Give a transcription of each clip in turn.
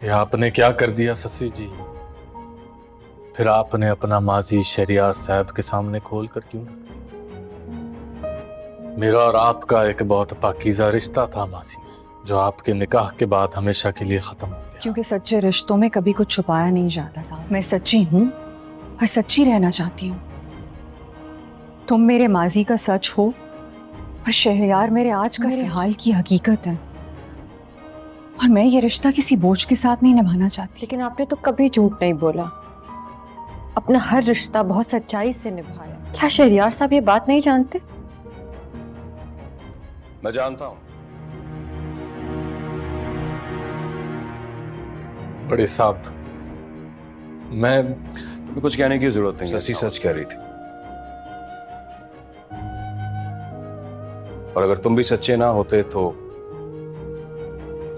یہ آپ نے کیا کر دیا سسی جی؟ پھر آپ نے اپنا ماضی شہریار صاحب کے سامنے کھول کر کیوں رکھ دیا؟ میرا اور آپ کا ایک بہت پاکیزہ رشتہ تھا ماضی میں، جو آپ کے نکاح کے بعد ہمیشہ کے لیے ختم ہو گیا۔ کیونکہ سچے رشتوں میں کبھی کچھ چھپایا نہیں جاتا صاحب۔ میں سچی ہوں اور سچی رہنا چاہتی ہوں۔ تم میرے ماضی کا سچ ہو اور شہریار میرے آج کا حال کی حقیقت ہے، اور میں یہ رشتہ کسی بوجھ کے ساتھ نہیں نبھانا چاہتی۔ لیکن آپ نے تو کبھی جھوٹ نہیں بولا، اپنا ہر رشتہ بہت سچائی سے نبھایا۔ کیا شہریار صاحب یہ بات نہیں جانتے؟ میں جانتا ہوں۔ بڑے صاحب، میں تمہیں کچھ کہنے کی ضرورت نہیں، سچی سچ کہہ رہی تھی، اور اگر تم بھی سچے نہ ہوتے تو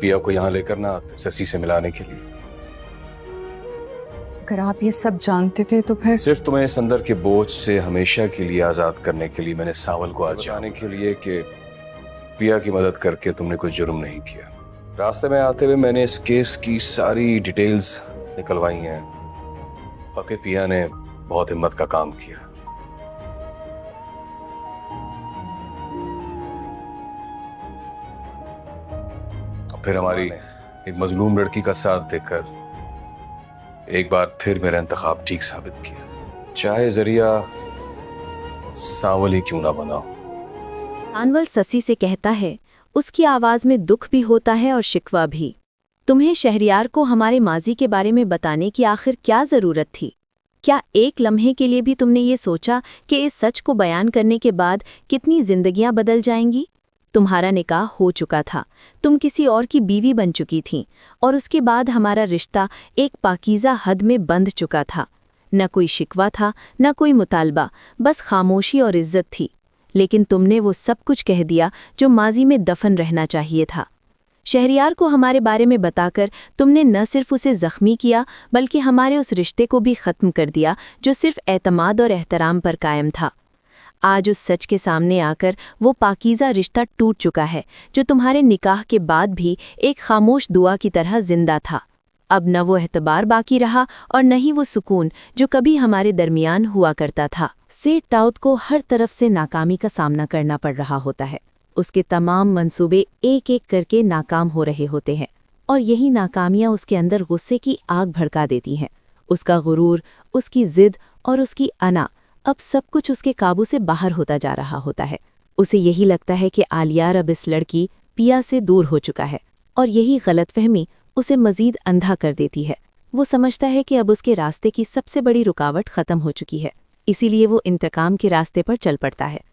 پیا کو یہاں لے کر نہ آتے سسی سے ملانے کے لیے۔ اگر آپ یہ سب جانتے تھے تو پھر صرف تمہیں اس اندر کے بوجھ سے ہمیشہ کے لیے آزاد کرنے کے لیے میں نے ساول کو آج جانے کے لیے کہ پیا کی مدد کر کے تم نے کوئی جرم نہیں کیا۔ راستے میں آتے ہوئے میں نے اس کیس کی ساری ڈیٹیلز نکلوائی ہیں، واقعی پیا نے بہت ہمت کا کام کیا۔ پھر ہماری ایک مظلوم لڑکی کا ساتھ دے کر ایک بار پھر میرا انتخاب ٹھیک ثابت کیا، چاہے ذریعہ ساول ہی کیوں نہ بنا ہو۔ انول سسی سے کہتا ہے، اس کی آواز میں دکھ بھی ہوتا ہے اور شکوہ بھی۔ تمہیں شہریار کو ہمارے ماضی کے بارے میں بتانے کی آخر کیا ضرورت تھی؟ کیا ایک لمحے کے لیے بھی تم نے یہ سوچا کہ اس سچ کو بیان کرنے کے بعد کتنی زندگیاں بدل جائیں گی؟ تمہارا نکاح ہو چکا تھا، تم کسی اور کی بیوی بن چکی تھیں، اور اس کے بعد ہمارا رشتہ ایک پاکیزہ حد میں بندھ چکا تھا۔ نہ کوئی شکوہ تھا، نہ کوئی مطالبہ، بس خاموشی اور عزت تھی۔ لیکن تم نے وہ سب کچھ کہہ دیا جو ماضی میں دفن رہنا چاہیے تھا۔ شہریار کو ہمارے بارے میں بتا کر تم نے نہ صرف اسے زخمی کیا بلکہ ہمارے اس رشتے کو بھی ختم کر دیا جو صرف اعتماد اور احترام پر قائم تھا۔ آج اس سچ کے سامنے آ کر وہ پاکیزہ رشتہ ٹوٹ چکا ہے جو تمہارے نکاح کے بعد بھی ایک خاموش دعا کی طرح زندہ تھا۔ اب نہ وہ اعتبار باقی رہا اور نہ ہی وہ سکون جو کبھی ہمارے درمیان ہوا کرتا تھا۔ سیٹ ٹاؤت کو ہر طرف سے ناکامی کا سامنا کرنا پڑ رہا ہوتا ہے۔ اس کے تمام منصوبے ایک ایک کر کے ناکام ہو رہے ہوتے ہیں، اور یہی ناکامیاں اس کے اندر غصے کی آگ بھڑکا دیتی ہیں۔ اس کا غرور، اس کی ضد اور اس کی انا، اب سب کچھ اس کے قابو سے باہر ہوتا جا رہا ہوتا ہے۔ اسے یہی لگتا ہے کہ آلیار اب اس لڑکی پیا سے دور ہو چکا ہے، اور یہی غلط فہمی اسے مزید اندھا کر دیتی ہے۔ وہ سمجھتا ہے کہ اب اس کے راستے کی سب سے بڑی رکاوٹ ختم ہو چکی ہے، اسی لیے وہ انتقام کے راستے پر چل پڑتا ہے۔